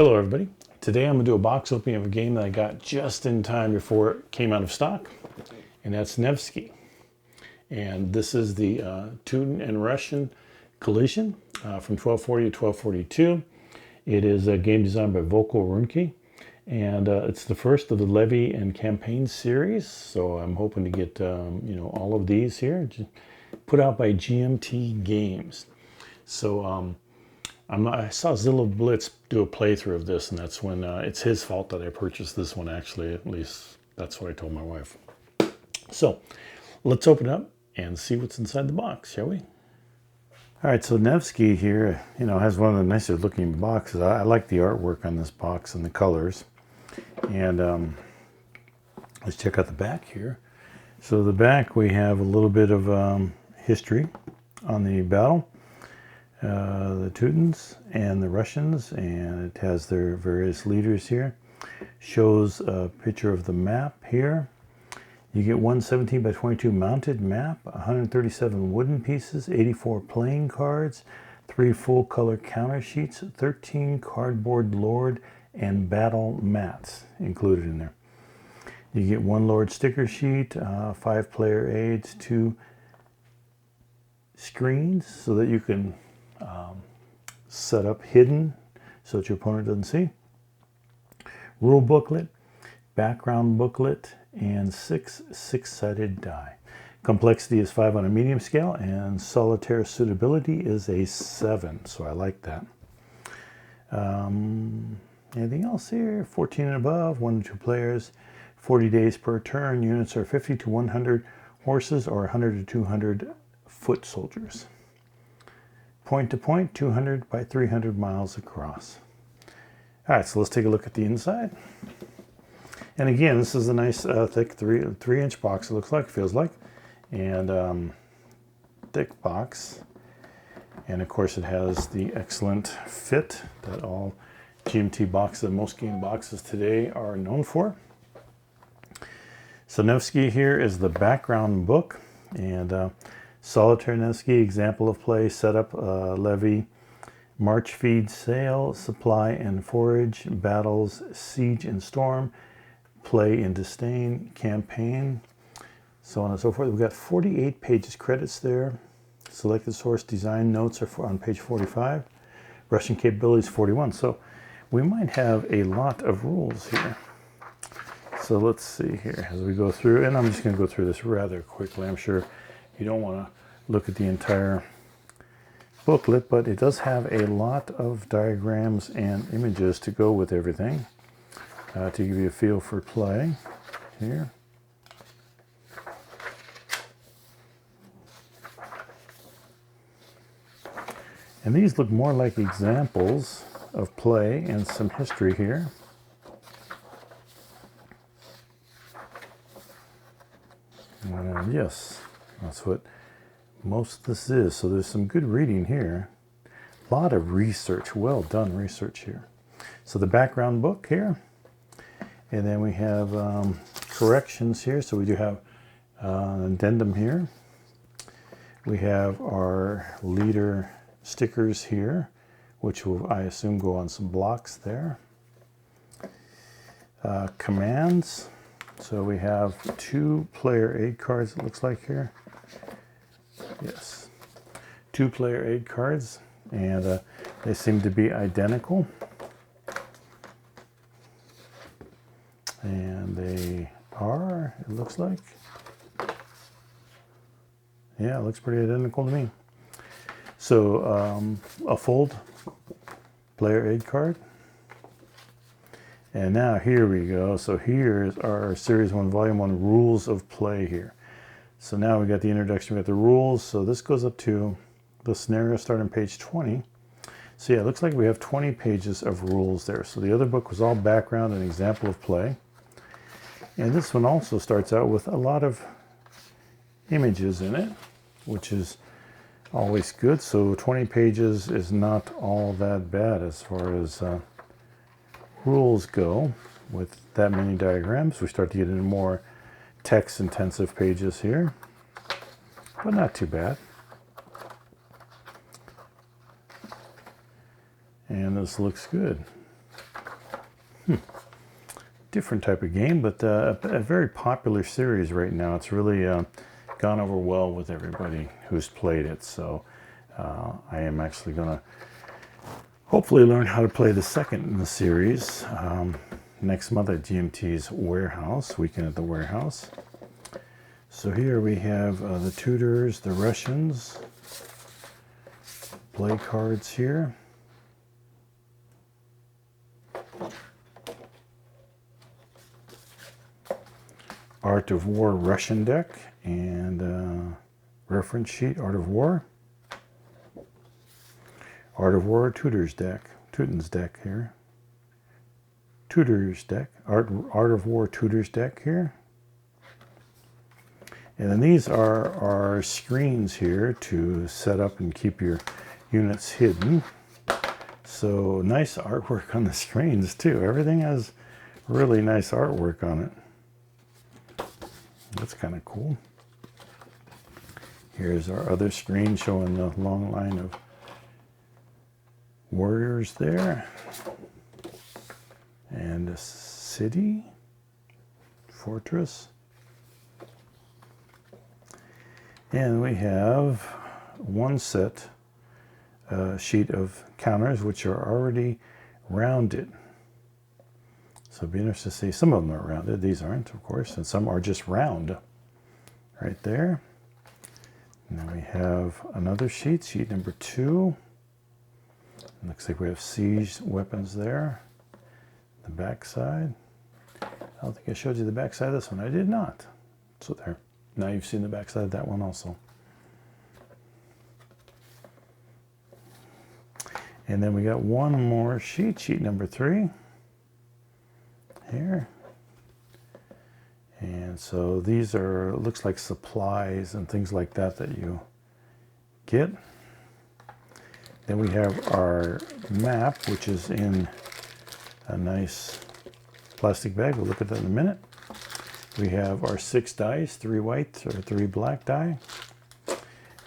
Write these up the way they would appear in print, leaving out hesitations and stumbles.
Hello everybody. Today I'm going to do a box opening of a game that I got just in time before it came out of stock, and that's Nevsky. And this is the Teuton and Russian collision from 1240 to 1242. It is a game designed by Vocal Runke, and it's the first of the Levy and Campaign series, so I'm hoping to get all of these here, put out by GMT Games. So I saw Zilla Blitz do a playthrough of this, and that's when it's his fault that I purchased this one, actually. At least that's what I told my wife. So let's open it up and see what's inside the box, shall we? All right, so Nevsky here, has one of the nicer looking boxes. I like the artwork on this box and the colors. And let's check out the back here. So the back, we have a little bit of history on the battle. The Teutons and the Russians, and it has their various leaders here. Shows a picture of the map here. You get one 17 by 22 mounted map, 137 wooden pieces, 84 playing cards, 3 full color counter sheets, 13 cardboard lord and battle mats included in there. You get 1 lord sticker sheet, 5 player aids, 2 screens so that you can set up hidden so that your opponent doesn't see. Rule booklet, background booklet, and 6 six-sided die. Complexity is 5 on a medium scale, and solitaire suitability is a 7, so I like that. Anything else here? 14 and above, 1 to 2 players, 40 days per turn. Units are 50 to 100 horses or 100 to 200 foot soldiers. Point to point, 200 by 300 miles across. All right, so let's take a look at the inside. And again, this is a nice thick 3-inch box, it looks like, feels like. And thick box. And of course it has the excellent fit that all GMT boxes and most game boxes today are known for. So Nevsky here is the background book. And Solitaire Nevsky, example of play, setup, levy, march, feed, sail, supply and forage, battles, siege and storm, play and disdain, campaign, so on and so forth. We've got 48 pages credits there. Selected source design notes are on page 45. Russian capabilities 41. So we might have a lot of rules here. So let's see here as we go through, and I'm just going to go through this rather quickly. I'm sure you don't want to look at the entire booklet, but it does have a lot of diagrams and images to go with everything to give you a feel for play here. And these look more like examples of play and some history here. And yes, that's what most of this is. So there's some good reading here. A lot of research, well done research here. So the background book here. And then we have corrections here. So we do have an addendum here. We have our leader stickers here, which will, I assume, go on some blocks there. Commands. So we have 2 player aid cards, it looks like here. Yes, 2 player aid cards, and they seem to be identical. And they are, it looks like. Yeah, it looks pretty identical to me. So a fold player aid card. And now here we go. So here's our Series 1, Volume 1 rules of play here. So now we got the introduction, we got the rules. So this goes up to the scenario start on page 20. So yeah, it looks like we have 20 pages of rules there. So the other book was all background and example of play. And this one also starts out with a lot of images in it, which is always good. So 20 pages is not all that bad as far as rules go. With that many diagrams, we start to get into more text-intensive pages here, but not too bad. And this looks good. Different type of game, but a very popular series right now. It's really gone over well with everybody who's played it. So I am actually going to hopefully learn how to play the second in the series next month at GMT's warehouse, weekend at the warehouse. So here we have the Teutons, the Russians, play cards here. Art of War Russian deck and reference sheet, Art of War. Art of War Teutons deck here. Teutons deck, Art of War Teutons deck here. And then these are our screens here to set up and keep your units hidden. So nice artwork on the screens too. Everything has really nice artwork on it. That's kind of cool. Here's our other screen showing the long line of warriors there. And a city, fortress. And we have one set sheet of counters which are already rounded. So it'd be interesting to see. Some of them are rounded. These aren't, of course. And some are just round. Right there. And then we have another sheet, sheet number 2. Looks like we have siege weapons there. The back side. I don't think I showed you the back side of this one. I did not. So there. Now you've seen the back side of that one also. And then we got one more sheet, sheet number 3. Here. And so these are, looks like supplies and things like that that you get. Then we have our map, which is in a nice plastic bag. We'll look at that in a minute. We have our 6 dice, 3 white or 3 black die.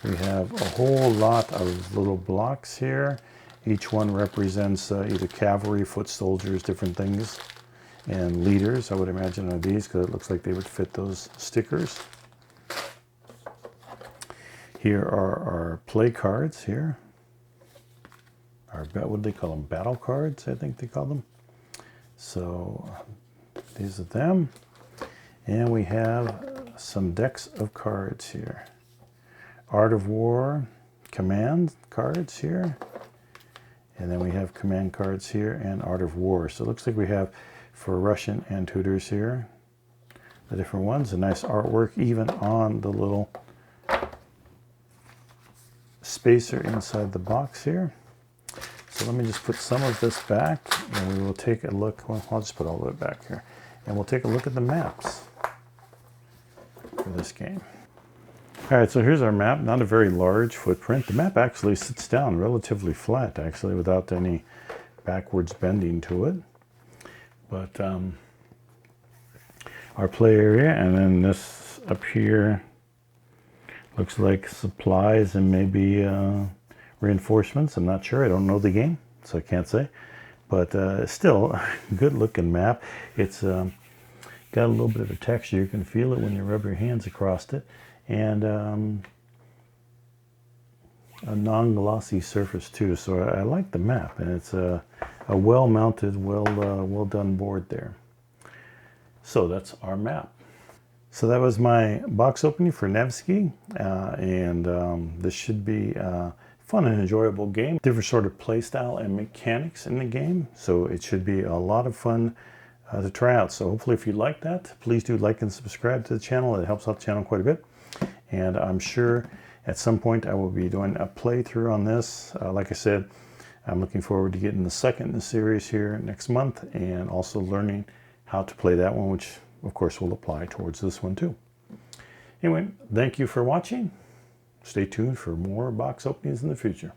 We have a whole lot of little blocks here. Each one represents either cavalry, foot soldiers, different things. And leaders, I would imagine, are these because it looks like they would fit those stickers. Here are our play cards here. Our, what do they call them? Battle cards, I think they call them. So these are them. And we have some decks of cards here. Art of War command cards here. And then we have command cards here and Art of War. So it looks like we have for Russian and Teutons here, the different ones. A nice artwork even on the little spacer inside the box here. So let me just put some of this back and we will take a look. Well, I'll just put all of it back here. And we'll take a look at the maps for this game. All right, so here's our map. Not a very large footprint. The map actually sits down relatively flat, actually, without any backwards bending to it. But our play area, and then this up here looks like supplies and maybe reinforcements. I'm not sure. I don't know the game, so I can't say. But still, a good looking map. It's got a little bit of a texture. You can feel it when you rub your hands across it. And a non-glossy surface too. So I like the map, and it's a well-mounted, well done board there. So that's our map. So that was my box opening for Nevsky, and this should be a fun and enjoyable game. Different sort of play style and mechanics in the game, so it should be a lot of fun to try out. So hopefully if you like that, please do like and subscribe to the channel. It helps out the channel quite a bit. And I'm sure at some point I will be doing a playthrough on this. Like I said, I'm looking forward to getting the second in the series here next month, and also learning how to play that one, which of course will apply towards this one too. Anyway, thank you for watching. Stay tuned for more box openings in the future.